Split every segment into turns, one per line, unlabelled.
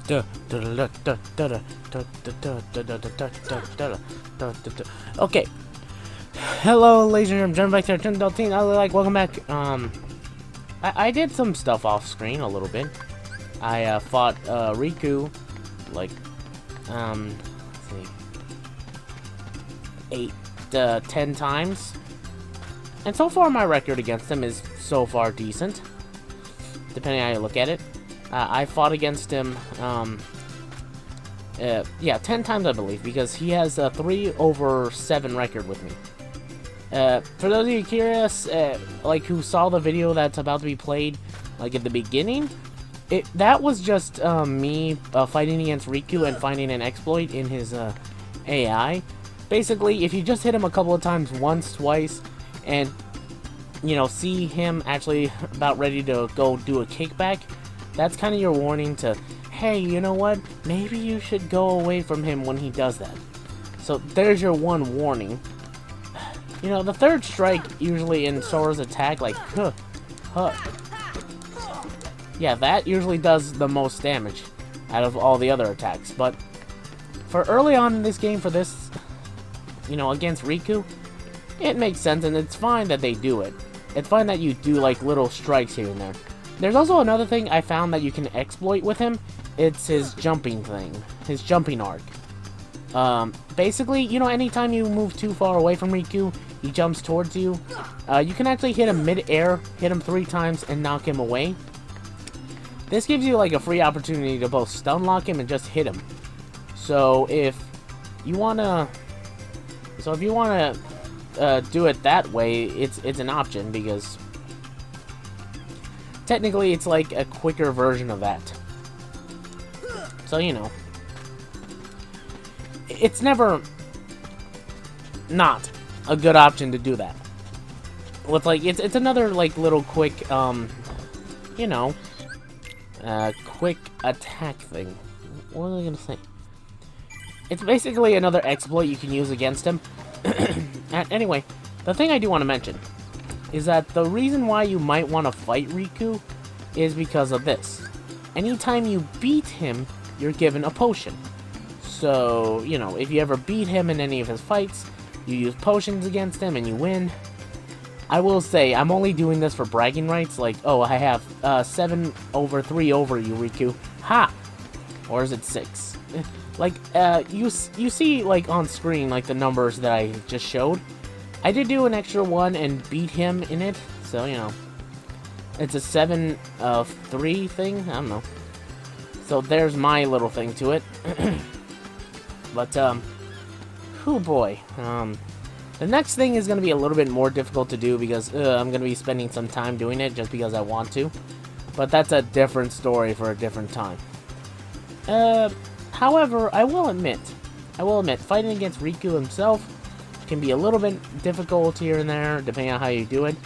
Okay. Hello, ladies and gentlemen, back to our Adult Teen. Welcome back. I did some stuff off screen a little bit. I fought Riku, like, let's see, 10 times. And so far, my record against him is so far decent, depending on how you look at it. I fought against him, yeah, 10 times, I believe, because he has a 3/7 record with me. For those of you curious, like, who saw the video that's about to be played, like, at the beginning, that was just, me, fighting against Riku and finding an exploit in his, AI. Basically, if you just hit him a couple of times, once, twice, and, you know, see him actually about ready to go do a kickback, that's kind of your warning to, hey, you know what, maybe you should go away from him when he does that. So, there's your one warning. You know, the third strike, usually in Sora's attack, like, yeah, that usually does the most damage out of all the other attacks. But for early on in this game, for this, you know, against Riku, it makes sense, and it's fine that they do it. It's fine that you do, like, little strikes here and there. There's also another thing I found that you can exploit with him. It's his jumping thing, his jumping arc. Basically, you know, anytime you move too far away from Riku, he jumps towards you. You can actually hit him mid-air, hit him 3 times, and knock him away. This gives you, like, a free opportunity to both stun lock him and just hit him. So if you wanna do it that way, it's an option, because technically it's like a quicker version of that. So, you know, it's never not a good option to do that. With, like, it's another, like, little quick, you know, quick attack thing. What was I gonna say? It's basically another exploit you can use against him. Anyway, the thing I do want to mention is that the reason why you might want to fight Riku is because of this. Anytime you beat him, you're given a potion. So, you know, if you ever beat him in any of his fights, you use potions against him and you win. I will say, I'm only doing this for bragging rights, like, oh, I have 7 over 3 over you, Riku. Ha! Or is it 6? Like, you see, like, on screen, like, the numbers that I just showed. I did do an extra one and beat him in it, so, you know. It's a 7 of 3 thing, I don't know. So there's my little thing to it. But, oh boy. The next thing is going to be a little bit more difficult to do because I'm going to be spending some time doing it just because I want to. But that's a different story for a different time. However, I will admit, fighting against Riku himself can be a little bit difficult here and there, depending on how you do it.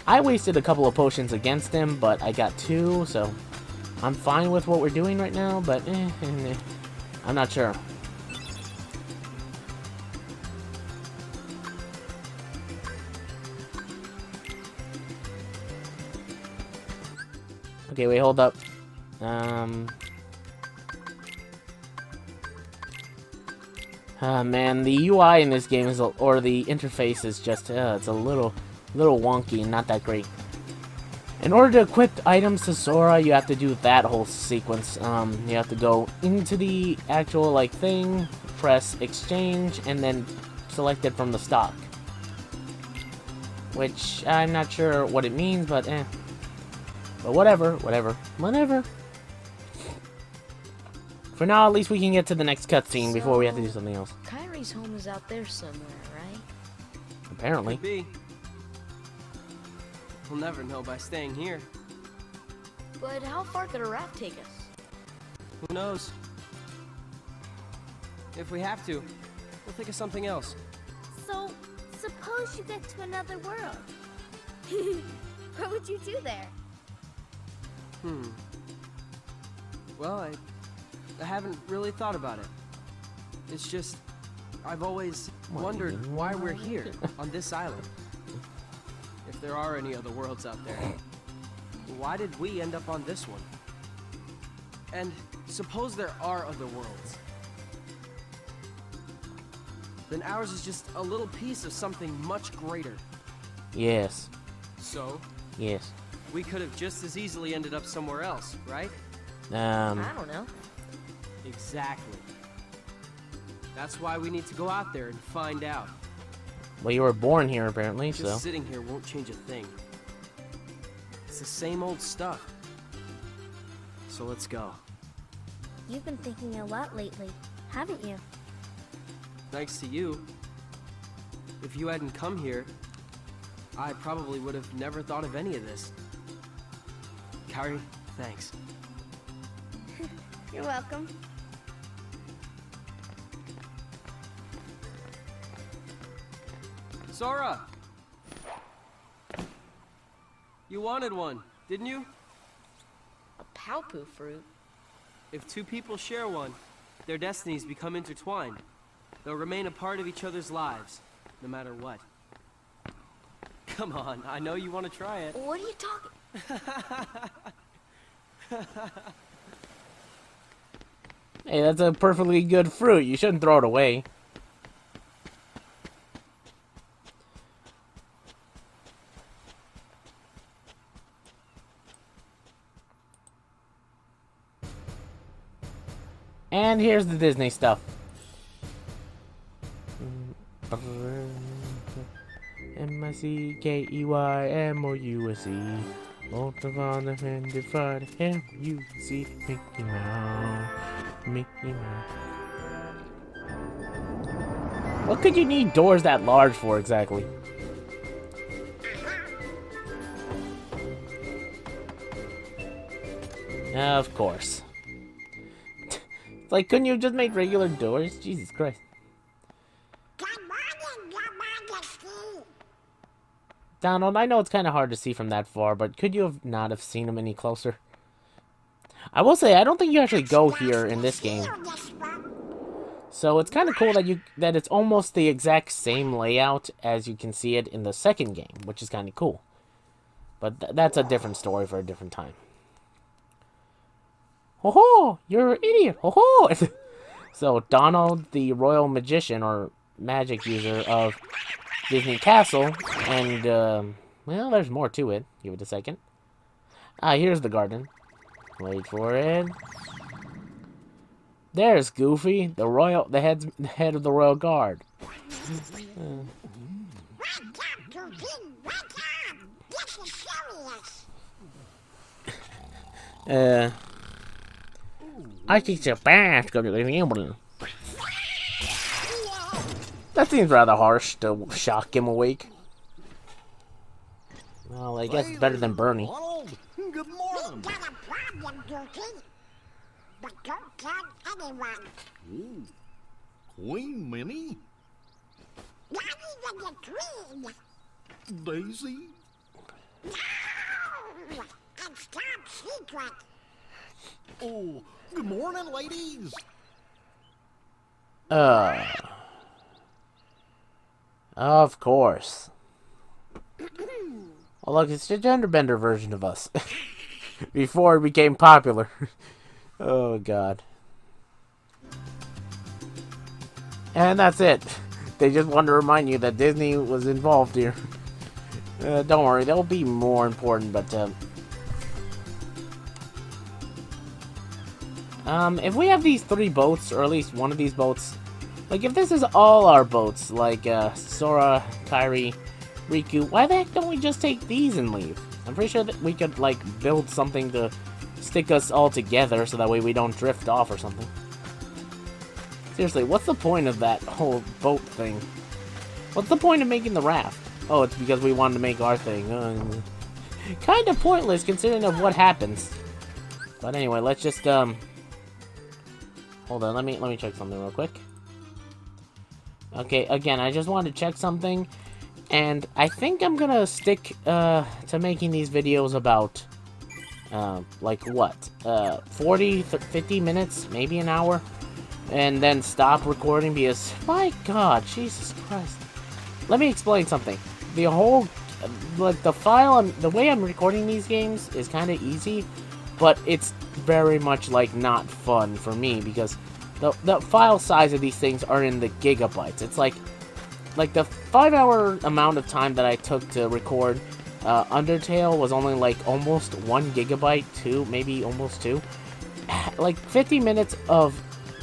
I wasted a couple of potions against him, but I got 2, so I'm fine with what we're doing right now, but I'm not sure. Okay, wait, hold up. Man, the UI in this game is, or the interface is just, it's a little wonky and not that great. In order to equip items to Sora, you have to do that whole sequence. You have to go into the actual, like, thing, press exchange, and then select it from the stock. Which, I'm not sure what it means, but But whatever. For now, at least we can get to the next cutscene before we have to do something else.
Kyrie's home is out there somewhere, right?
Apparently.
Could be. We'll never know by staying here.
But how far could a raft take us?
Who knows? If we have to, we'll think of something else.
So, suppose you get to another world. What would you do there?
Well, I haven't really thought about it. It's just, I've always wondered why we're here, on this island. If there are any other worlds out there, why did we end up on this one? And suppose there are other worlds. Then ours is just a little piece of something much greater.
Yes.
So,
Yes.
we could have just as easily ended up somewhere else, right?
I don't know.
Exactly. That's why we need to go out there and find out.
Well, you were born here, apparently,
Just
so...
sitting here won't change a thing. It's the same old stuff. So let's go.
You've been thinking a lot lately, haven't you?
Thanks to you. If you hadn't come here, I probably would have never thought of any of this. Kairi, thanks.
You're welcome.
Sora! You wanted one, didn't you?
A Palpu fruit?
If two people share one, their destinies become intertwined. They'll remain a part of each other's lives, no matter what. Come on, I know you want to try it.
What are you talking?
Hey, that's a perfectly good fruit. You shouldn't throw it away. And here's the Disney stuff. M-I-C-K-E-Y-M-O-U-S-E. Ultraviolet offended for the M-U-C. Mickey Mouse. Mickey Mouse. What could you need doors that large for exactly? Of course. Like, couldn't you have just made regular doors? Jesus Christ. Donald, I know it's kind of hard to see from that far, but could you have not have seen him any closer? I will say, I don't think you actually go here in this game. So it's kind of cool that it's almost the exact same layout as you can see it in the second game, which is kind of cool. But that's a different story for a different time. Ho ho! You're an idiot! Ho ho! So Donald, the royal magician or magic user of Disney Castle, and well, there's more to it. Give it a second. Here's the garden. Wait for it. There's Goofy, the head of the royal guard. I teach a bath. That seems rather harsh to shock him awake. Well, I guess it's better than Bernie.
Good morning.
Got a problem, Goofy. But don't tell anyone.
Ooh. Queen Minnie?
Not even the queen.
Daisy?
No! It's top secret.
Oh, good morning, ladies.
Of course. Oh, look, it's the genderbender version of us. Before it became popular. Oh, God. And that's it. They just want to remind you that Disney was involved here. Don't worry, there'll be more important, but, if we have these 3 boats, or at least one of these boats, like, if this is all our boats, like, Sora, Kairi, Riku, why the heck don't we just take these and leave? I'm pretty sure that we could, like, build something to stick us all together so that way we don't drift off or something. Seriously, what's the point of that whole boat thing? What's the point of making the raft? Oh, it's because we wanted to make our thing. Kind of pointless considering of what happens. But anyway, let's just, hold on, let me check something real quick. Okay, again, I just wanted to check something. And I think I'm gonna stick, to making these videos about, like what? 40, 50 minutes, maybe an hour? And then stop recording because, my God, Jesus Christ. Let me explain something. The whole, like, the way I'm recording these games is kind of easy, but it's very much like not fun for me because the file size of these things are in the gigabytes. It's like the 5-hour amount of time that I took to record Undertale was only like almost 1 gigabyte, 2, maybe almost 2. Like 50 minutes of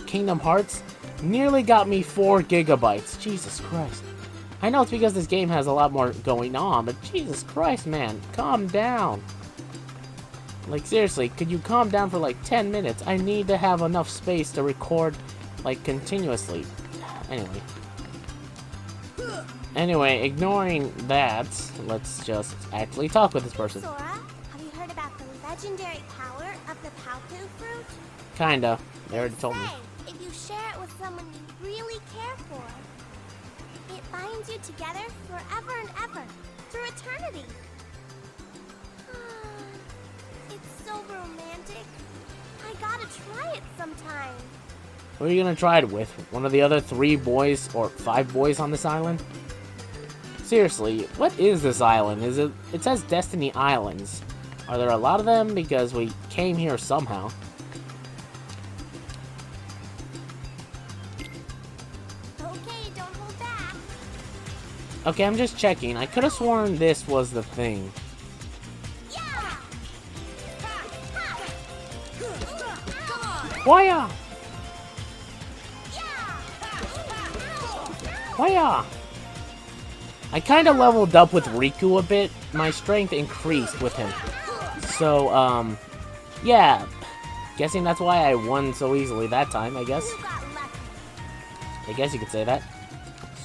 Kingdom Hearts nearly got me 4 gigabytes. Jesus Christ. I know it's because this game has a lot more going on, but Jesus Christ, man, calm down. Like, seriously, could you calm down for like 10 minutes? I need to have enough space to record, like, continuously. Anyway, ignoring that, let's just actually talk with this person.
Sora, have you heard about the legendary power of the Palku fruit?
Kinda. They already told me.
If you share it with someone you really care for, it binds you together forever and ever, through eternity. It's so romantic. I gotta try it sometime.
Who are you gonna try it with? One of the other 3 boys or 5 boys on this island? Seriously, what is this island? It says Destiny Islands. Are there a lot of them? Because we came here somehow.
Okay, don't hold back.
Okay, I'm just checking. I could have sworn this was the thing.
Yeah!
Waya! Waya! I kind of leveled up with Riku a bit. My strength increased with him. So, yeah. Guessing that's why I won so easily that time, I guess. I guess you could say that.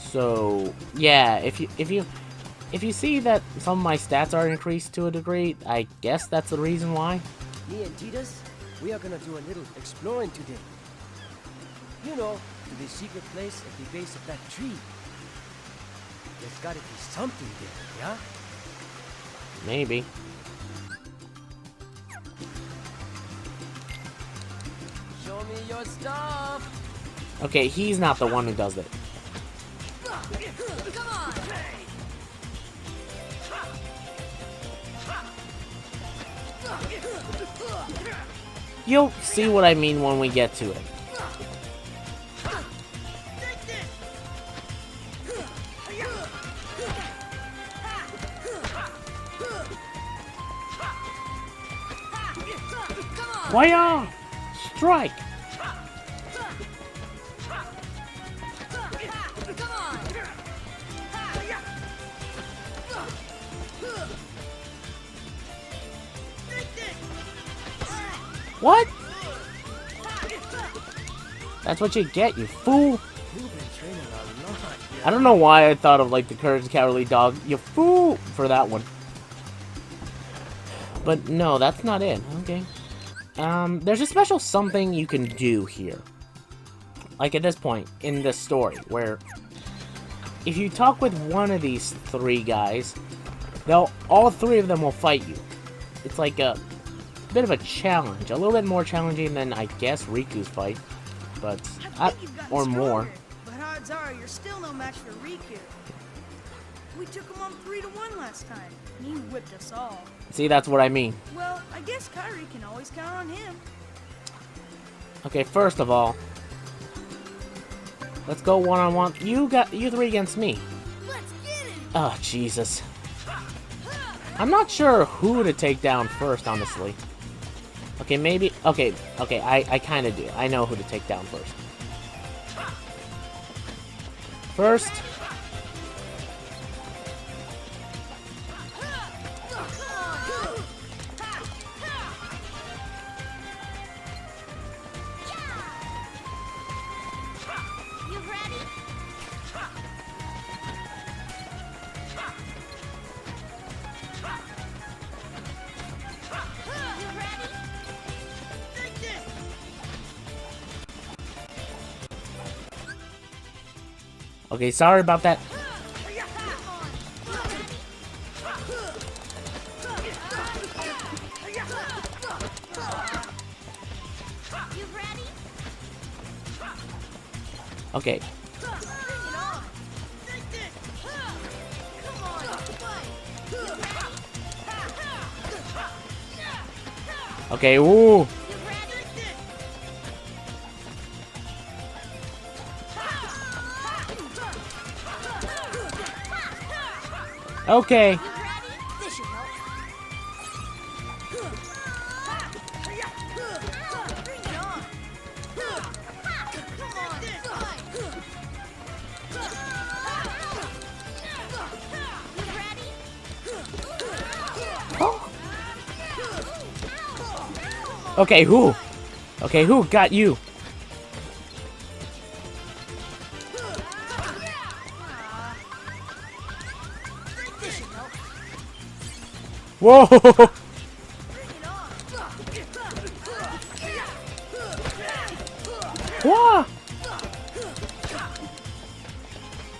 So, yeah, if you see that some of my stats are increased to a degree, I guess that's the reason why.
Me and Titus, we are gonna do a little exploring today. You know, to the secret place at the base of that tree. There's gotta be something there, yeah?
Maybe.
Show me your stuff!
Okay, he's not the one who does it. You'll see what I mean when we get to it. Why strike! What? That's what you get, you fool! I don't know why I thought of like the Courage the Cowardly Dog, you fool, for that one. But no, that's not it. Okay. There's a special something you can do here. Like at this point in the story, where if you talk with one of these 3 guys, all 3 of them will fight you. It's like a bit of a challenge, a little bit more challenging than I guess Riku's fight, but or more.
But odds are you're still no match for Riku. We took him on 3-1 last time, and he whipped us all.
See, that's what I mean.
Well, I guess Kairi can always count on him.
Okay, first of all, let's go one-on-one. You 3 against me.
Let's get it!
Oh, Jesus. I'm not sure who to take down first, honestly. Okay, maybe... Okay, I kind of do. I know who to take down first. First... Okay, sorry about that. Okay. Okay, ooh. Okay.
This should help.
Bring it on. Come on.
Okay, who? Okay, who got you?
This should help.
Whoa!
Bring it on.
Whoa!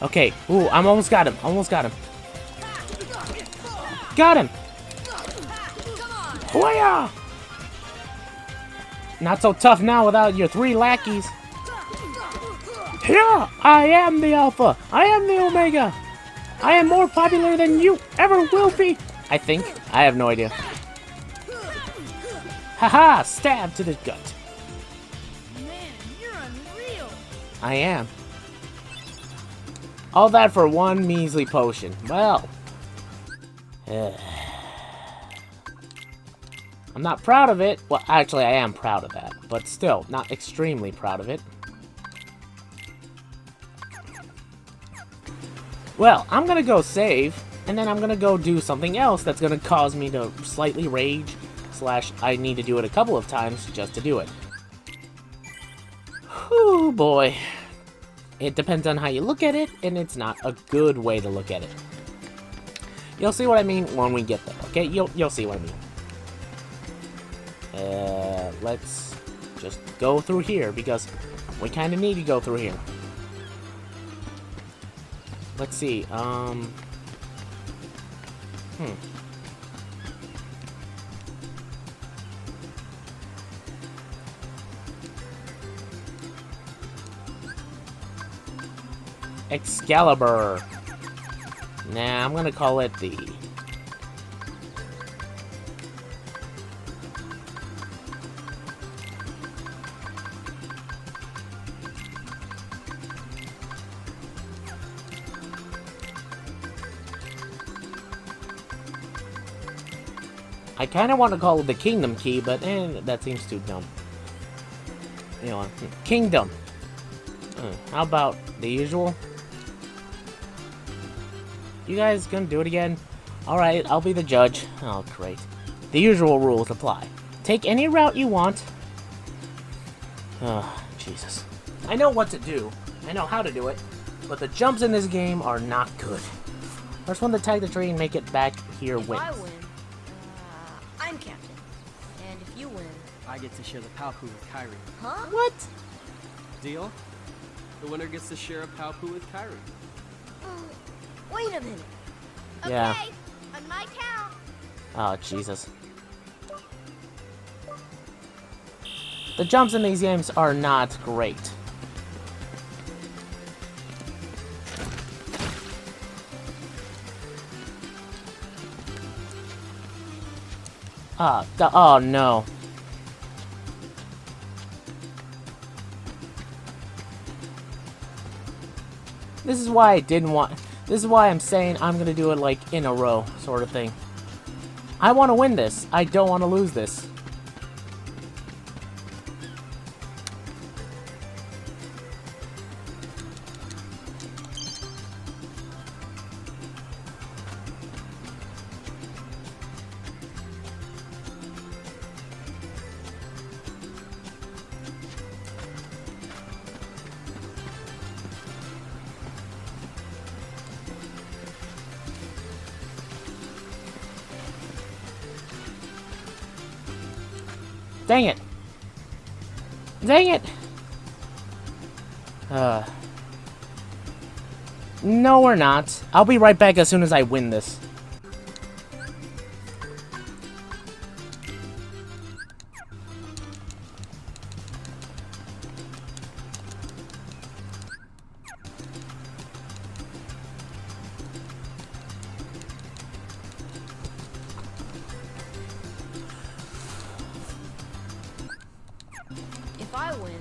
Okay, ooh, I'm almost got him. Almost got him. Got him! Hooyah! Not so tough now without your 3 lackeys. Here, I am the Alpha. I am the Omega. I am more popular than you ever will be. I think. I have no idea. Haha! Stab to the gut.
Man, you're unreal.
I am. All that for 1 measly potion. Well. I'm not proud of it. Well, actually, I am proud of that. But still, not extremely proud of it. Well, I'm gonna go save. And then I'm gonna go do something else that's gonna cause me to slightly rage. / I need to do it a couple of times just to do it. Whew, boy. It depends on how you look at it, and it's not a good way to look at it. You'll see what I mean when we get there, okay? You'll see what I mean. Let's just go through here, because we kind of need to go through here. Let's see, Excalibur. Nah, I'm gonna call it the... I kind of want to call it the Kingdom Key, but that seems too dumb. You know, Kingdom. How about the usual? You guys gonna do it again? Alright, I'll be the judge. Oh, great. The usual rules apply. Take any route you want. Oh, Jesus. I know what to do. I know how to do it. But the jumps in this game are not good. First one to tag the tree and make it back here
If
wins.
I win, I'm captain. And if you win,
I get to share the Palpu with Kyrie.
huh?
What?
Deal? The winner gets to share a Palpu with Kyrie.
Wait a minute.
Yeah.
Okay, on my count.
Oh, Jesus. The jumps in these games are not great. Oh no. This is why I didn't want... This is why I'm saying I'm gonna do it, like, in a row, sort of thing. I want to win this. I don't want to lose this. Dang it! Dang it! No, we're not. I'll be right back as soon as I win this.
I win.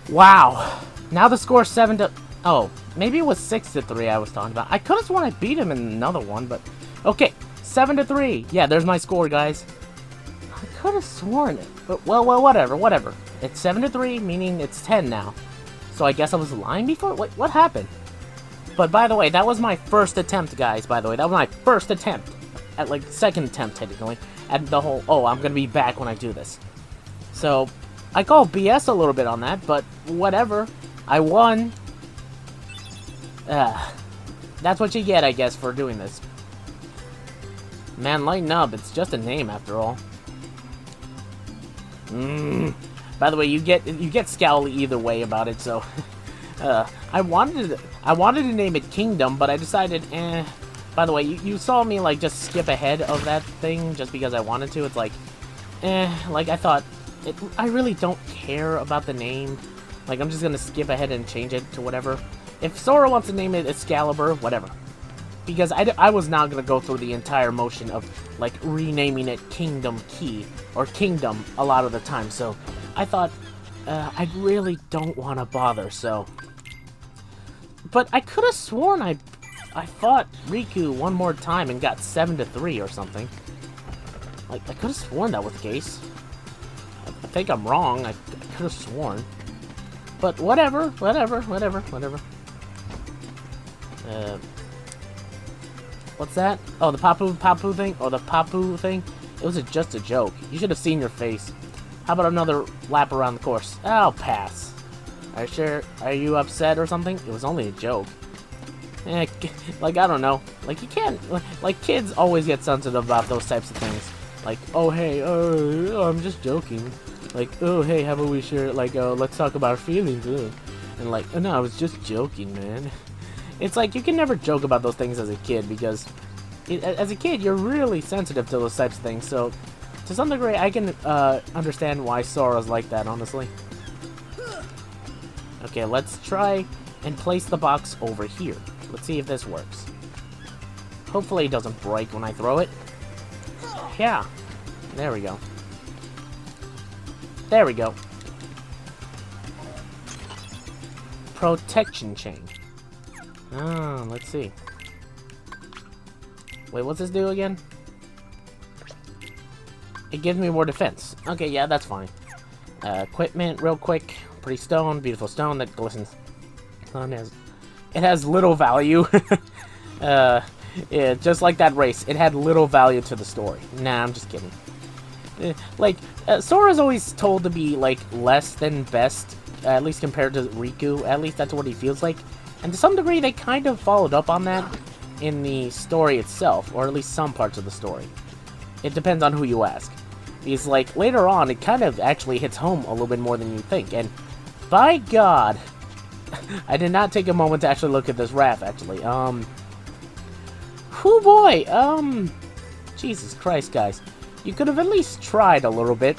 Wow. Now the score's 7 to... Oh, maybe it was 6 to 3 I was talking about. I could have sworn I beat him in another one, but... Okay, 7 to 3. Yeah, there's my score, guys. I could have sworn it. But, well, whatever. It's 7 to 3, meaning it's 10 now. So I guess I was lying before? Wait, what happened? But, by the way, that was my first attempt, guys, by the way. That was my first attempt. At, like, second attempt, technically. At the whole, oh, I'm gonna be back when I do this. So... I call BS a little bit on that, but whatever. I won. That's what you get, I guess, for doing this. Man, lighten up. It's just a name, after all. By the way, you get scowly either way about it, so... I wanted to name it Kingdom, but I decided, By the way, you saw me, like, just skip ahead of that thing just because I wanted to. It's like, like, I thought... I really don't care about the name. Like, I'm just gonna skip ahead and change it to whatever. If Sora wants to name it Excalibur, whatever. Because I was not gonna go through the entire motion of, like, renaming it Kingdom Key, or Kingdom, a lot of the time. So, I thought, I really don't want to bother, so... But I could have sworn I fought Riku one more time and got 7 to 3 or something. Like, I could have sworn that was the case. I think I'm wrong. I could have sworn. But whatever. What's that? Oh, the Papu thing? Or the Papu thing? It was just a joke. You should have seen your face. How about another lap around the course? I'll pass. Are you sure? Are you upset or something? It was only a joke. Like, I don't know. Like, you can't... Like, kids always get sensitive about those types of things. Like, oh, hey, I'm just joking. Like, oh, hey, how about we share, like, let's talk about our feelings, and like, oh, no, I was just joking, man. It's like, you can never joke about those things as a kid, because as a kid, you're really sensitive to those types of things, so, to some degree, I can, understand why Sora's like that, honestly. Okay, let's try and place the box over here. Let's see if this works. Hopefully it doesn't break when I throw it. Yeah. There we go. There we go. Protection chain. Ah, let's see. Wait, what's this do again? It gives me more defense. Okay, yeah, that's fine. Equipment, real quick. Pretty stone, beautiful stone that glistens. It has little value. Yeah, just like that race, it had little value to the story. Nah, I'm just kidding. Sora's always told to be, like, less than best, at least compared to Riku. At least that's what he feels like. And to some degree, they kind of followed up on that in the story itself, or at least some parts of the story. It depends on who you ask. Because, like, later on, it kind of actually hits home a little bit more than you think. And, by God, I did not take a moment to actually look at this raft, actually. Whoo boy, Jesus Christ, guys. You could have at least tried a little bit.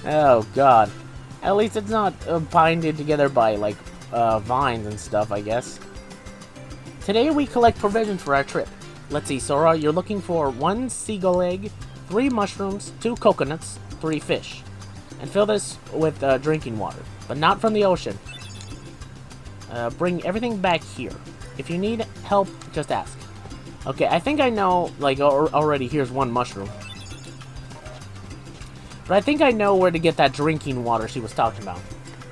Oh, God. At least it's not binded together by, like, vines and stuff, I guess. Today we collect provisions for our trip. Let's see, Sora, you're looking for 1 seagull egg, 3 mushrooms, 2 coconuts, 3 fish. And fill this with drinking water, but not from the ocean. Bring everything back here. If you need help, just ask. Okay, I think I know, like, already here's 1 mushroom. But I think I know where to get that drinking water she was talking about.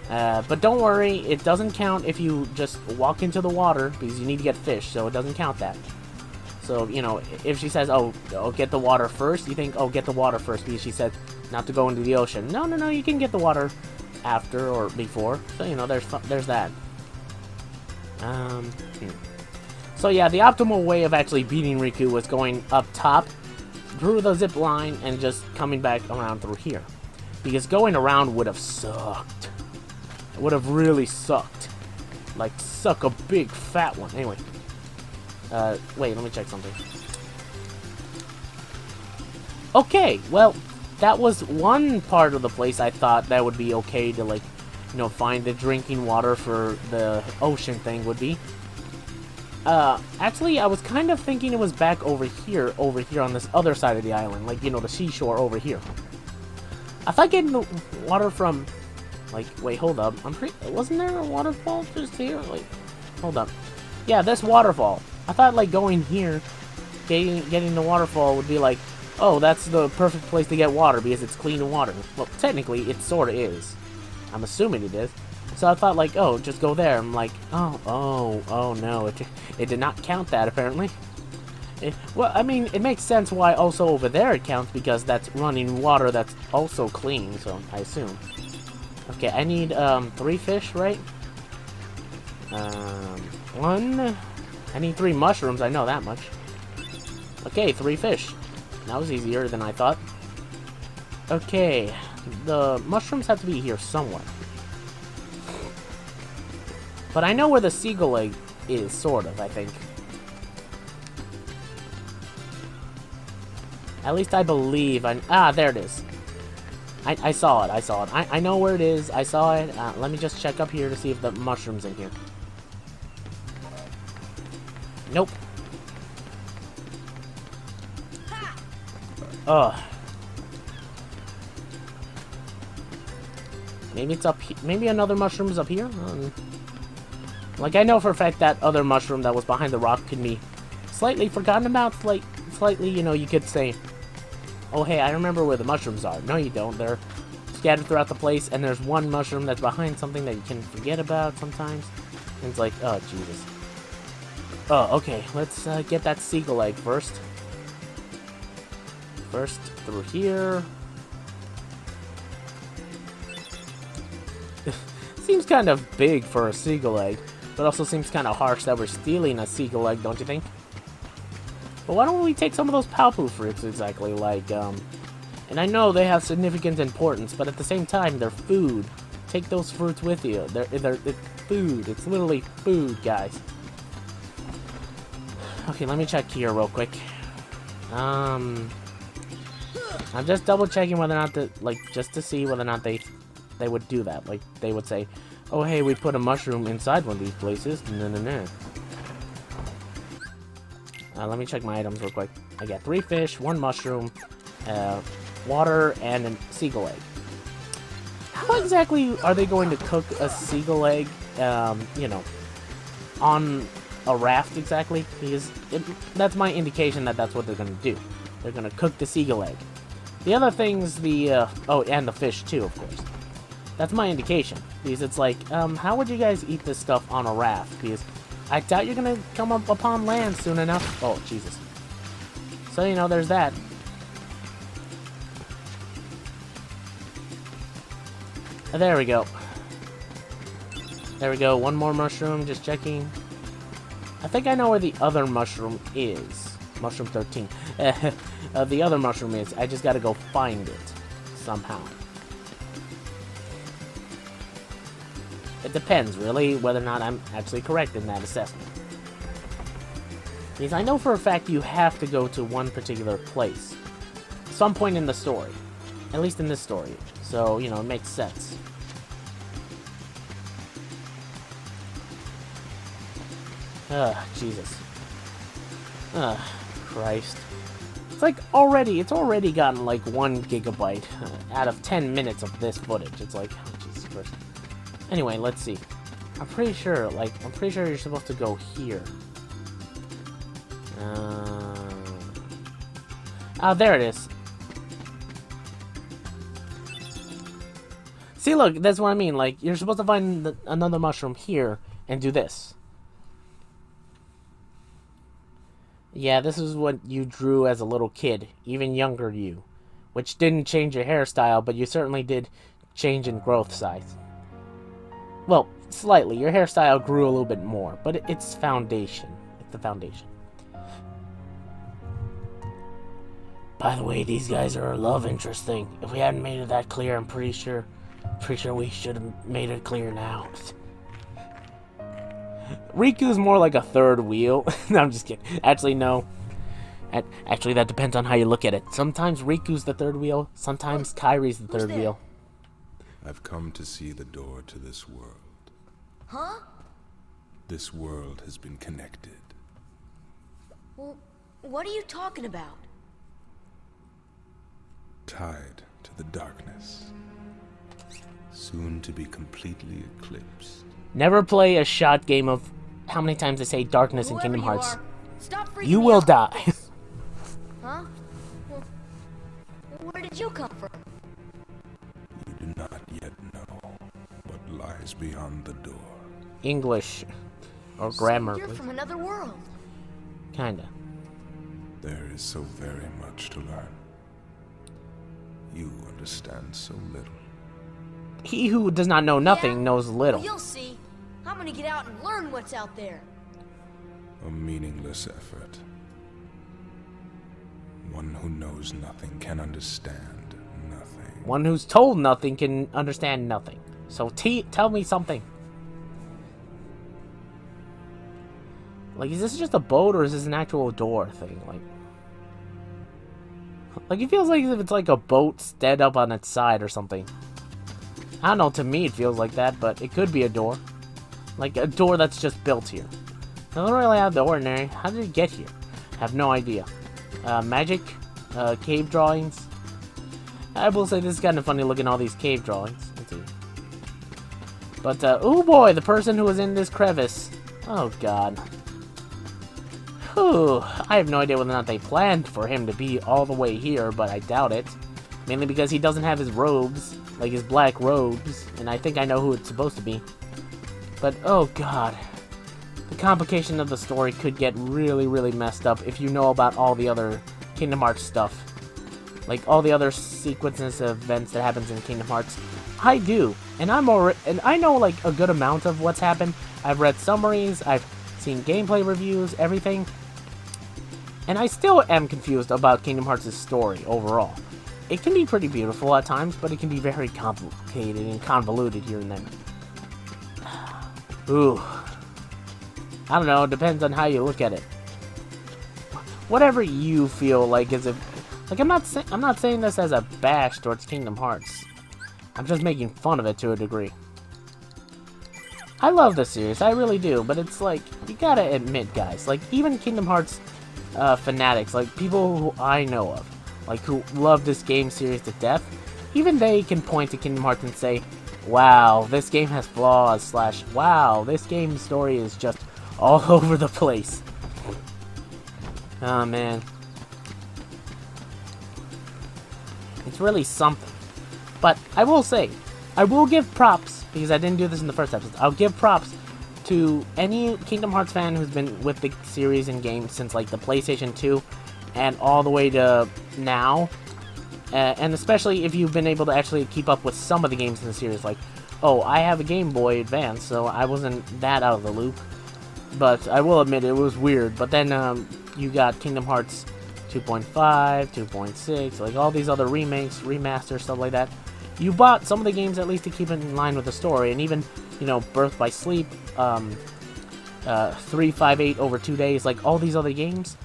But don't worry, it doesn't count if you just walk into the water, because you need to get fish, so it doesn't count that. So, you know, if she says, oh, get the water first, you think, oh, get the water first, because she said not to go into the ocean. No, no, no, you can get the water after or before. So, you know, there's that. So, yeah, the optimal way of actually beating Riku was going up top, through the zip line, and just coming back around through here. Because going around would have sucked. It would have really sucked. Like, suck a big fat one. Anyway. Wait, let me check something. Okay, well, that was one part of the place I thought that would be okay to, like, you know, find the drinking water for the ocean thing would be. Actually, I was kind of thinking it was back over here on this other side of the island. Like, you know, the seashore over here. I thought getting the water from, like, wait, hold up. Wasn't there a waterfall just here? Like, hold up. Yeah, this waterfall. I thought, like, going here, getting the waterfall would be like, oh, that's the perfect place to get water because it's clean water. Well, technically, it sort of is. I'm assuming it is. So I thought, like, oh, just go there. I'm like, oh, no. It did not count that, apparently. Well, I mean, it makes sense why also over there it counts, because that's running water that's also clean, so I assume. Okay, I need, 3 fish, right? One. I need 3 mushrooms, I know that much. Okay, 3 fish. That was easier than I thought. Okay, the mushrooms have to be here somewhere. But I know where the seagull egg is, sort of, I think. At least I believe there it is. I saw it, I know where it is, I saw it. Let me just check up here to see if the mushroom's in here. Nope. Ugh. Maybe it's up here. Maybe another mushroom is up here? Like, I know for a fact that other mushroom that was behind the rock could be slightly forgotten about. Slightly, you know, you could say, oh, hey, I remember where the mushrooms are. No, you don't. They're scattered throughout the place, and there's one mushroom that's behind something that you can forget about sometimes. And it's like, oh, Jesus. Oh, okay. Let's get that seagull egg first. First, through here. Seems kind of big for a seagull egg, but also seems kind of harsh that we're stealing a seagull egg, don't you think? But why don't we take some of those palpu fruits exactly, like, and I know they have significant importance, but at the same time, they're food. Take those fruits with you. It's food. It's literally food, guys. Okay, let me check here real quick. I'm just double checking whether or not just to see whether or not they would do that. Like, they would say, oh, hey, we put a mushroom inside one of these places. No. Let me check my items real quick. I got 3 fish, 1 mushroom, water, and a seagull egg. How exactly are they going to cook a seagull egg, you know, on a raft exactly? Because that's my indication that that's what they're going to do. They're going to cook the seagull egg. The other things, oh, and the fish too, of course. That's my indication. Because it's like, how would you guys eat this stuff on a raft? Because I doubt you're going to come up upon land soon enough. Oh, Jesus. So, you know, there's that. There we go. There we go. 1 more mushroom, just checking. I think I know where the other mushroom is. Mushroom 13. The other mushroom is. I just gotta go find it. Somehow. It depends, really, whether or not I'm actually correct in that assessment. Because I know for a fact you have to go to one particular place. Some point in the story. At least in this story. So, you know, it makes sense. Jesus. Christ. It's already gotten like 1 gigabyte out of 10 minutes of this footage. It's like, oh, Jesus Christ. Anyway, let's see. I'm pretty sure you're supposed to go here. There it is. See, look, that's what I mean. Like, you're supposed to find another mushroom here and do this. Yeah, this is what you drew as a little kid, even younger you. Which didn't change your hairstyle, but you certainly did change in growth size. Well, slightly. Your hairstyle grew a little bit more, but it's foundation. It's the foundation. By the way, these guys are a love interest thing. If we hadn't made it that clear, I'm pretty sure we should have made it clear now. Riku's more like a third wheel. No, I'm just kidding. Actually, no. Actually, that depends on how you look at it. Sometimes Riku's the third wheel. Sometimes Kairi's the third wheel.
I've come to see the door to this world.
Huh?
This world has been connected.
Well, what are you talking about?
Tied to the darkness. Soon to be completely eclipsed.
Never play a shot game of how many times they say darkness in
Whoever
Kingdom
you
Hearts.
are, stop freaking
You
me
will
out with
die.
this. Huh? Well, where did you come from?
You do not yet know what lies beyond the door.
English. Or grammar,
You're
please.
from another world.
Kinda.
There is so very much to learn. You understand so little.
He who does not know nothing knows little.
Well, you'll see. I'm gonna get out and learn what's out there.
A meaningless effort. One who knows nothing can understand nothing.
One who's told nothing can understand nothing. So tell me something. Like, is this just a boat or is this an actual door thing? Like it feels like as if it's like a boat stead up on its side or something. I don't know, to me it feels like that, but it could be a door. Like a door that's just built here. Doesn't really have the ordinary. How did it get here? I have no idea. Magic? Cave drawings? I will say this is kind of funny looking at all these cave drawings. Let's see. But, oh boy, the person who was in this crevice. Oh god. Whew. I have no idea whether or not they planned for him to be all the way here, but I doubt it. Mainly because he doesn't have his robes. Like his black robes, and I think I know who it's supposed to be. But, oh god. The complication of the story could get really, really messed up if you know about all the other Kingdom Hearts stuff. Like, all the other sequences of events that happens in Kingdom Hearts. I do. And I know, like, a good amount of what's happened. I've read summaries, I've seen gameplay reviews, everything. And I still am confused about Kingdom Hearts' story overall. It can be pretty beautiful at times, but it can be very complicated and convoluted here and there. Ooh. I don't know, it depends on how you look at it. Whatever you feel like is a... Like, I'm not saying this as a bash towards Kingdom Hearts. I'm just making fun of it to a degree. I love this series, I really do, but it's like, you gotta admit, guys, like, even Kingdom Hearts fanatics, like, people who I know of, like, who love this game series to death, even they can point to Kingdom Hearts and say, wow, this game has flaws, / wow, this game's story is just all over the place. Oh, man. It's really something. But I will say, I will give props, because I didn't do this in the first episode, I'll give props to any Kingdom Hearts fan who's been with the series and games since, like, the PlayStation 2 and all the way to now. And especially if you've been able to actually keep up with some of the games in the series. Like, oh, I have a Game Boy Advance, so I wasn't that out of the loop. But I will admit, it was weird. But then you got Kingdom Hearts 2.5, 2.6, like all these other remakes, remasters, stuff like that. You bought some of the games at least to keep it in line with the story. And even, you know, Birth by Sleep, 358 over 2 days, like all these other games.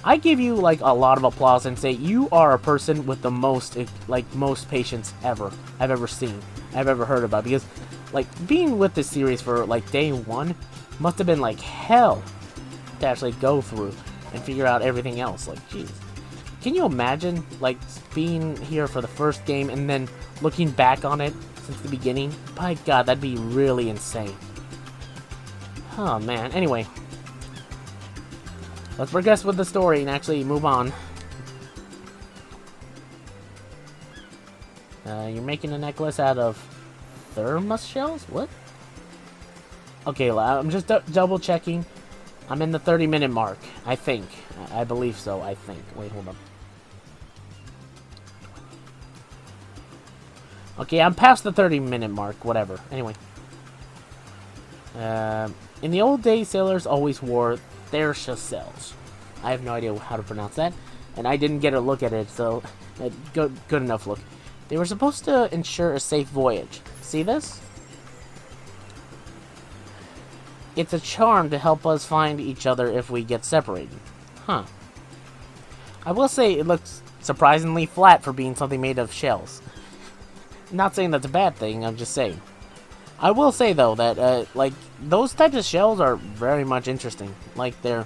I give you, like, a lot of applause and say you are a person with the most, like, most patience I've ever seen, I've ever heard about. Because, like, being with this series for, like, day one must have been, like, hell to actually go through and figure out everything else. Like, jeez. Can you imagine, like, being here for the first game and then looking back on it since the beginning? By God, that'd be really insane. Oh, man. Anyway. Let's progress with the story and actually move on. You're making a necklace out of thermos shells? What? Okay, I'm just double checking. I'm in the 30-minute mark. I think. I believe so. I think. Wait, hold on. Okay, I'm past the 30-minute mark. Whatever. Anyway. In the old days, sailors always wore their shells. I have no idea how to pronounce that, and I didn't get a look at it, so good enough look. They were supposed to ensure a safe voyage. See this? It's a charm to help us find each other if we get separated. Huh. I will say it looks surprisingly flat for being something made of shells. Not saying that's a bad thing, I'm just saying. I will say, though, that, like, those types of shells are very much interesting. Like, they're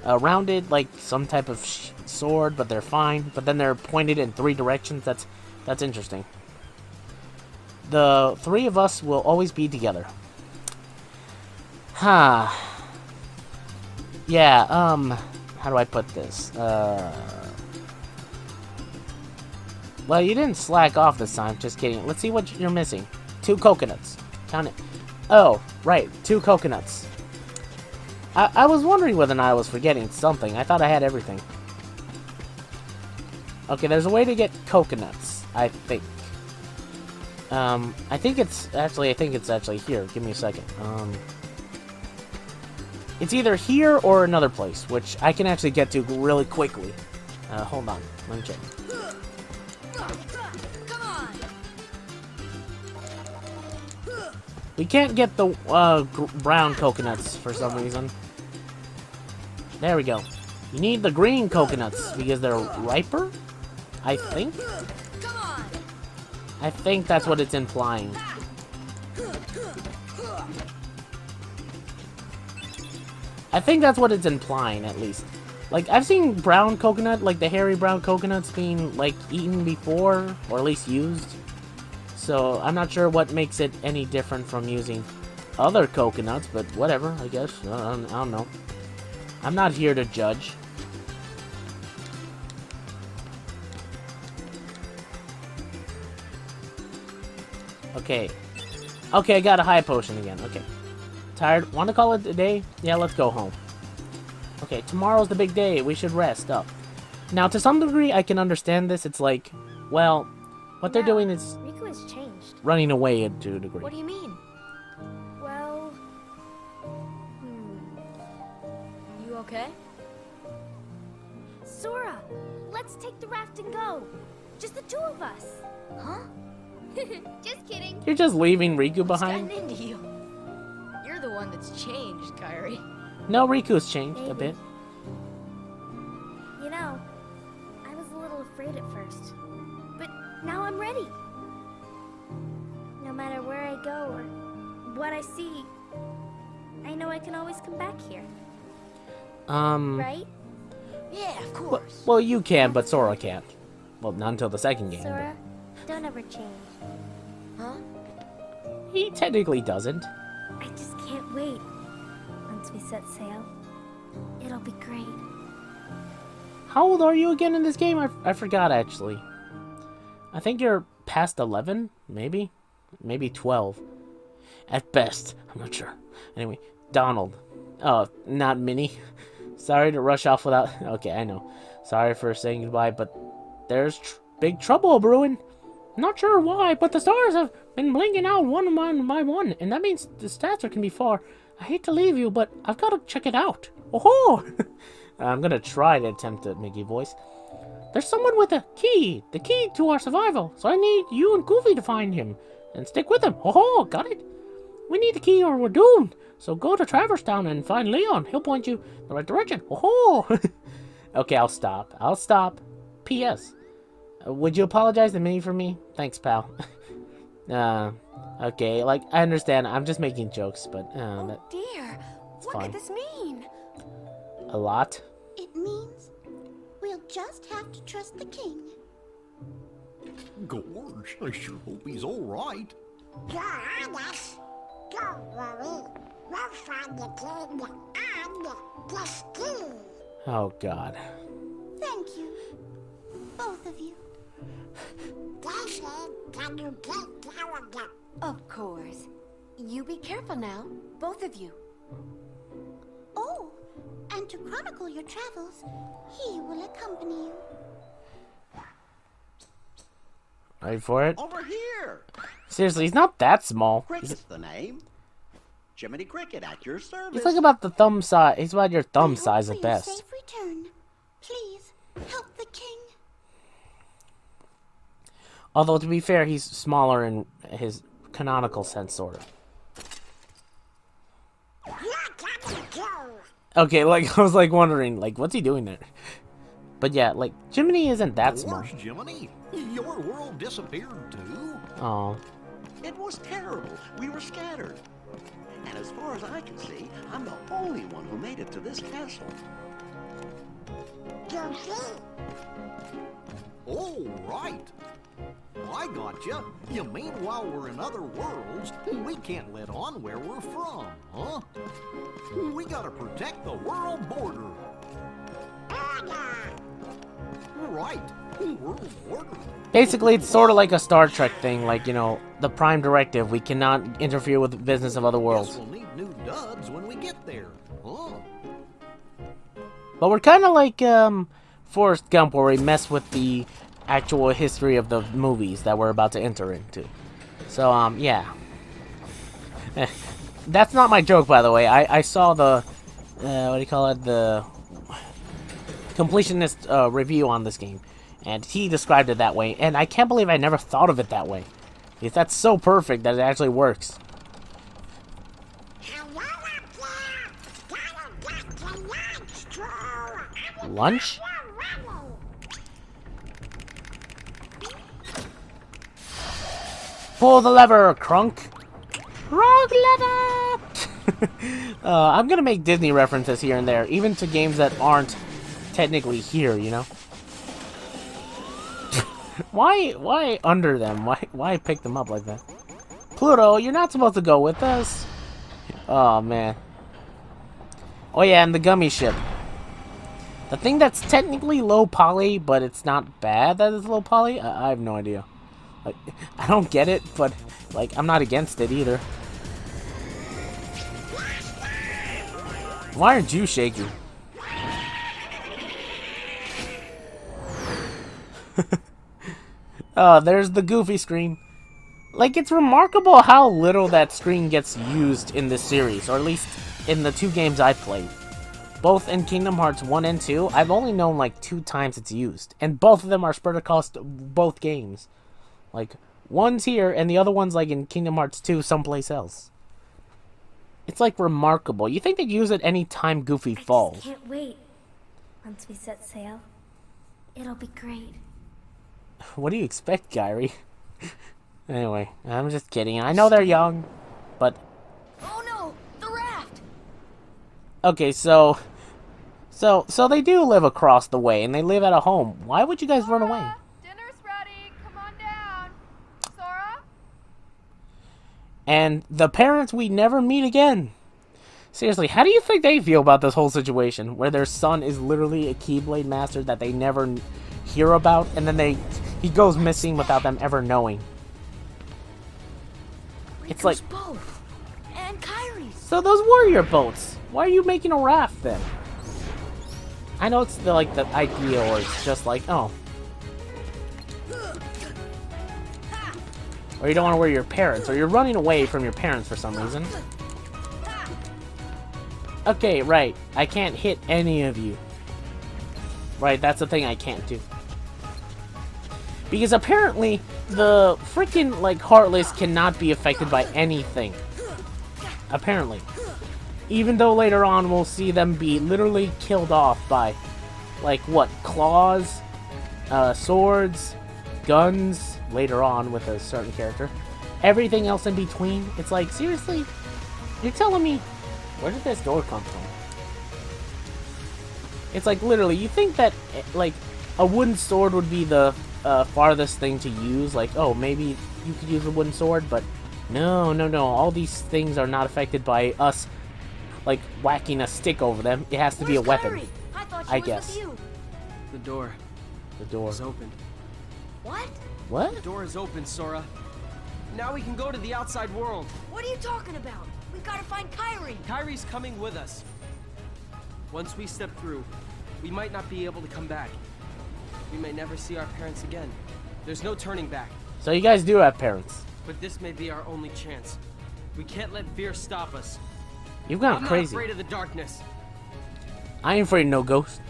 rounded, like some type of sword, but they're fine. But then they're pointed in 3 directions. That's interesting. The 3 of us will always be together. Huh. Yeah, how do I put this? Well, you didn't slack off this time. Just kidding. Let's see what you're missing. 2 coconuts. Count it. Oh, right. 2 coconuts. I was wondering whether or not I was forgetting something. I thought I had everything. Okay, there's a way to get coconuts, I think. I think it's actually here. Give me a second. It's either here or another place, which I can actually get to really quickly. Hold on. Let me check. We can't get the brown coconuts for some reason. There we go. You need the green coconuts because they're riper, I think. I think that's what it's implying. I think that's what it's implying, at least. Like, I've seen brown coconut, like the hairy brown coconuts being, like, eaten before, or at least used. So, I'm not sure what makes it any different from using other coconuts, but whatever, I guess. I don't know. I'm not here to judge. Okay. Okay, I got a high potion again. Okay. Tired? Want to call it a day? Yeah, let's go home. Okay, tomorrow's the big day. We should rest up. Now, to some degree, I can understand this. It's like, well, what they're doing is
Riku has changed.
running away to a degree.
What do you mean? Well, you okay?
Sora, let's take the raft and go. Just the 2 of us.
Huh?
Just kidding.
You're just leaving Riku
What's
behind?
gotten into you? You're the one that's changed, Kairi.
No, Riku's changed a bit.
You know, I was a little afraid at first, but now I'm ready. No matter where I go or what I see, I know I can always come back here.
Yeah,
Right?
of course.
Well, you can, but Sora can't. Well, not until the second game.
Sora, don't ever change.
Huh?
He technically doesn't.
I just can't wait. Once we set sail, it'll be great.
How old are you again in this game? I forgot, actually. I think you're past 11, maybe? Maybe 12. At best. I'm not sure. Anyway, Donald. Oh, not Minnie. Sorry to rush off without... Okay, I know. Sorry for saying goodbye, but there's big trouble brewing. Not sure why, but the stars have been blinking out one by one, and that means the stats can be far. I hate to leave you, but I've got to check it out. Oh-ho! I'm gonna try to attempt a Mickey voice. There's someone with the key to our survival, so I need you and Goofy to find him, and stick with him. Oh-ho, got it? We need the key or we're doomed, so go to Traverse Town and find Leon. He'll point you in the right direction. Oh-ho! Okay, I'll stop. P.S. Would you apologize to Minnie for me? Thanks, pal. Okay, like, I understand. I'm just making jokes, but,
Oh dear, what
fine.
could this mean?
A lot.
It means we'll just have to trust the king.
Gorge, I sure hope he's all right.
Gosh, don't worry. We'll find the king and the ski.
Oh, God.
Thank you, both of you. Daisy, can you take care of them?
Of course. You be careful now, both of you.
Oh, and to chronicle your travels, he will accompany you.
Ready for it?
Over here!
Seriously, he's not that small.
Cricket's the name. Jiminy Cricket at your service.
He's like about the thumb size. He's about your thumb size
I
at
hope for your
best.
safe return. Please, help the king.
Although, to be fair, he's smaller in his canonical sense, sort of. Okay, like, I was, like, wondering, like, what's he doing there? But yeah, like, Jiminy isn't that small.
Worse, Jiminy. Your world disappeared too.
Oh.
It was terrible. We were scattered. And as far as I can see, I'm the only one who made it to this castle.
Oh, right. I gotcha. You mean while we're in other worlds, we can't let on where we're from, huh? We gotta protect the world border. Right. World border.
Basically, it's sort of like a Star Trek thing, like, you know, the Prime Directive. We cannot interfere with the business of other
Guess
worlds.
we'll need new duds when we get there, huh?
But we're kind of like, Forrest Gump, where we mess with the actual history of the movies that we're about to enter into. So, yeah. That's not my joke, by the way. I saw the, what do you call it, the completionist review on this game, and he described it that way, and I can't believe I never thought of it that way. Because that's so perfect that it actually works. Lunch? Pull the lever, Crunk. Crunk lever! I'm gonna make Disney references here and there, even to games that aren't technically here, you know? Why under them? Why pick them up like that? Pluto, you're not supposed to go with us. Oh, man. Oh, yeah, and the gummy ship. The thing that's technically low poly, but it's not bad that it's low poly? I have no idea. Like, I don't get it, but, like, I'm not against it either. Why aren't you shaking? Oh, there's the Goofy screen. Like, it's remarkable how little that screen gets used in this series, or at least in the two games I've played. Both in Kingdom Hearts 1 and 2, I've only known like 2 times it's used. And both of them are spread across both games. Like, one's here, and the other one's like in Kingdom Hearts 2 someplace else. It's like remarkable. You think they'd use it any time Goofy falls.
I can't wait. Once we set sail, it'll be great.
What do you expect, Gyrie? Anyway, I'm just kidding. I know they're young, but...
Oh no! The raft!
Okay, so they do live across the way, and they live at a home. Why would you guys run away?
Dinner's ready. Come on down. Sora?
And the parents we never meet again. Seriously, how do you think they feel about this whole situation, where their son is literally a Keyblade master that they never hear about, and then he goes missing without them ever knowing? It's like...
both. And Kyrie's.
So those were your boats. Why are you making a raft then? I know it's the idea, or it's just like, oh. Or you don't want to wear your parents, or you're running away from your parents for some reason. Okay, right. I can't hit any of you. Right, that's the thing I can't do. Because apparently, the freaking, like, Heartless cannot be affected by anything. Apparently. Even though later on we'll see them be literally killed off by, like, what? Claws? Swords? Guns? Later on with a certain character. Everything else in between. It's like, seriously? You're telling me... Where did this door come from? It's like, literally, you think that, like, a wooden sword would be the farthest thing to use? Like, oh, maybe you could use a wooden sword, but no. All these things are not affected by us, like, whacking a stick over them. It has to be a weapon.
I thought she
I
was
guess.
with you.
The door
The door.
is open.
What?
What?
The door is open, Sora. Now we can go to the outside world.
What are you talking about? We gotta find Kyrie.
Kyrie's coming with us. Once we step through, we might not be able to come back. We may never see our parents again. There's no turning back.
So you guys do have parents.
But this may be our only chance. We can't let fear stop us.
You've gone
I'm
crazy.
not afraid of the darkness.
I ain't afraid of no ghost.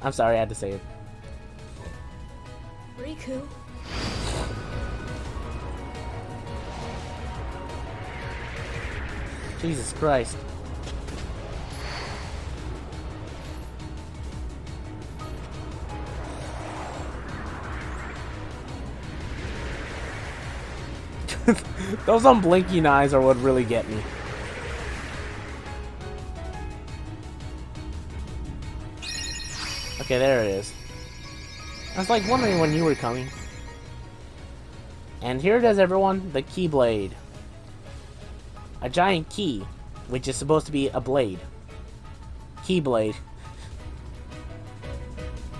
I'm sorry I had to say it.
Riku.
Jesus Christ. Those unblinking eyes are what really get me. Okay, there it is. I was like wondering when you were coming. And here it is, everyone, the Keyblade. A giant key, which is supposed to be a blade. Keyblade.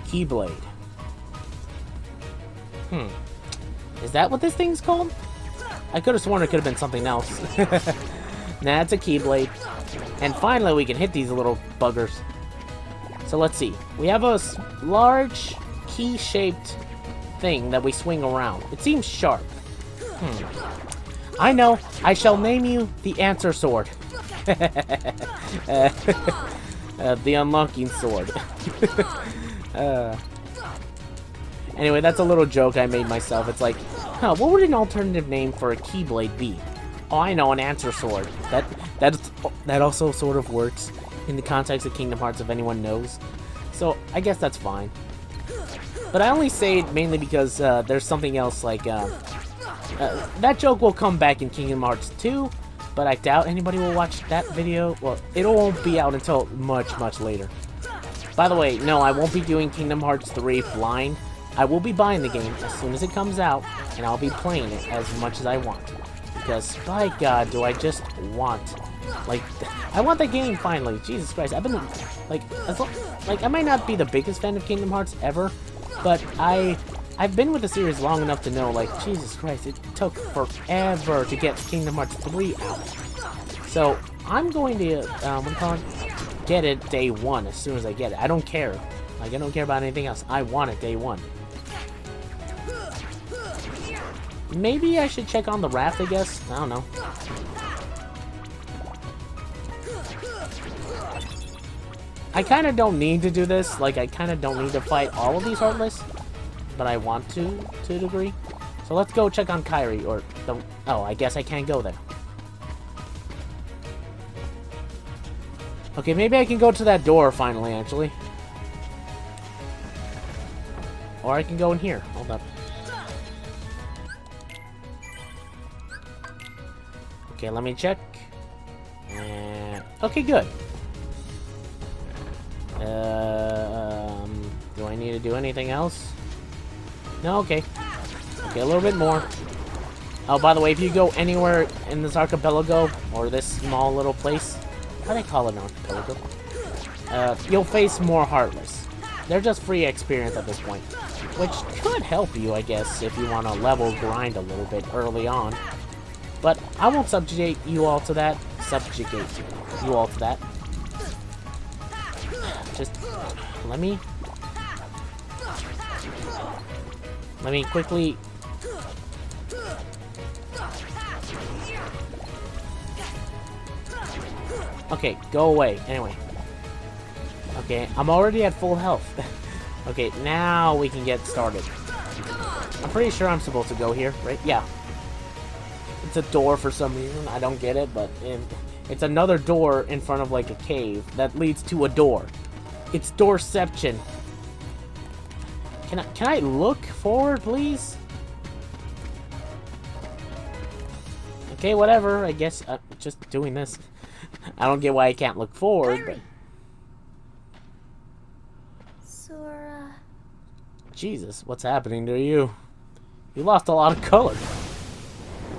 Keyblade. Is that what this thing's called? I could have sworn it could have been something else. Nah, it's a Keyblade. And finally we can hit these little buggers. So let's see. We have a large key-shaped thing that we swing around. It seems sharp. I know. I shall name you the Answer Sword. The Unlocking Sword. Anyway, that's a little joke I made myself. It's like, what would an alternative name for a Keyblade be? Oh, I know, an Answer Sword. That also sort of works in the context of Kingdom Hearts, if anyone knows. So, I guess that's fine. But I only say it mainly because there's something else like... that joke will come back in Kingdom Hearts 2, but I doubt anybody will watch that video. Well, it won't be out until much, much later. By the way, no, I won't be doing Kingdom Hearts 3 blind. I will be buying the game as soon as it comes out, and I'll be playing it as much as I want. Because, by God, do I just want... Like, I want the game finally. Jesus Christ, I've been... Like, I might not be the biggest fan of Kingdom Hearts ever, but I've been with the series long enough to know, like, Jesus Christ, it took forever to get Kingdom Hearts 3 out. So, I'm going to, what do you call it? Get it day one as soon as I get it. I don't care. Like, I don't care about anything else. I want it day one. Maybe I should check on the raft, I guess. I don't know. I kind of don't need to do this. Like, I kind of don't need to fight all of these Heartless. But I want to a degree. So let's go check on Kyrie, or the... Oh, I guess I can't go there. Okay, maybe I can go to that door finally, actually. Or I can go in here. Hold up. Okay, let me check. Okay, good. Do I need to do anything else? No, okay. Okay, a little bit more. Oh, by the way, if you go anywhere in this archipelago, or this small little place, how do they call it an archipelago? You'll face more Heartless. They're just free experience at this point. Which could help you, I guess, if you want to level grind a little bit early on. But I won't subjugate you all to that. Subjugate you all to that. Just let me quickly... Okay, go away. Anyway. Okay, I'm already at full health. Okay, now we can get started. I'm pretty sure I'm supposed to go here, right? Yeah. It's a door for some reason. I don't get it, but it's another door in front of, like, a cave that leads to a door. It's doorception. Can I look forward, please? Okay, whatever. I guess I'm just doing this. I don't get why I can't look forward, but...
Sora...
Jesus, what's happening to you? You lost a lot of color.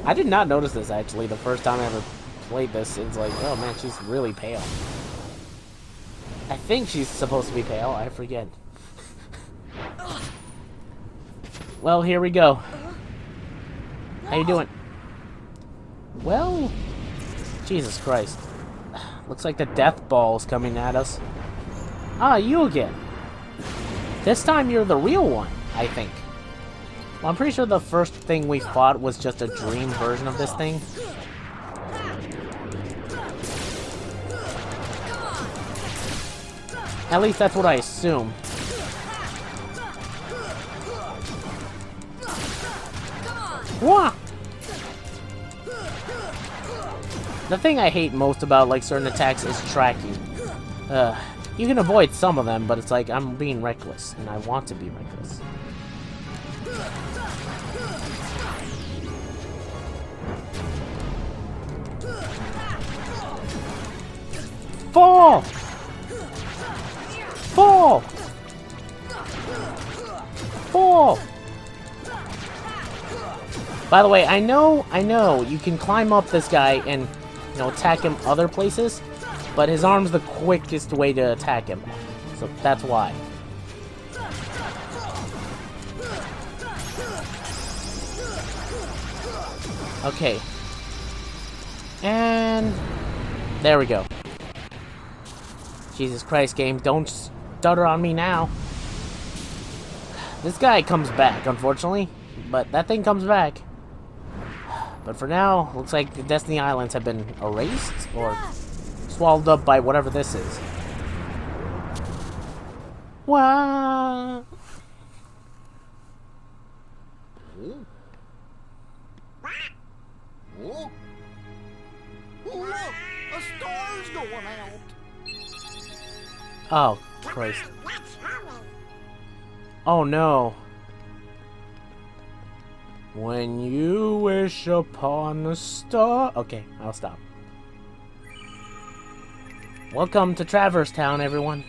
I did not notice this, actually, the first time I ever played this. It's like, oh man, she's really pale. I think she's supposed to be pale, I forget. well, here we go. How you doing? Well, Jesus Christ. Looks like the death ball is coming at us. Ah, you again. This time you're the real one, I think. Well, I'm pretty sure the first thing we fought was just a dream version of this thing. At least that's what I assume. Wah! The thing I hate most about like certain attacks is tracking. You can avoid some of them, but it's like I'm being reckless, and I want to be reckless. Fall! Fall! Fall! By the way, I know, you can climb up this guy and, you know, attack him other places, but his arm's the quickest way to attack him. So that's why. Okay. And there we go. Jesus Christ, game, don't stutter on me now. This guy comes back, unfortunately, but that thing comes back. But for now, looks like the Destiny Islands have been erased or swallowed up by whatever this is. Wow.
Oh. Look, a star's going out.
Oh, Christ. Oh no. When you wish upon a star... Okay, I'll stop. Welcome to Traverse Town, everyone.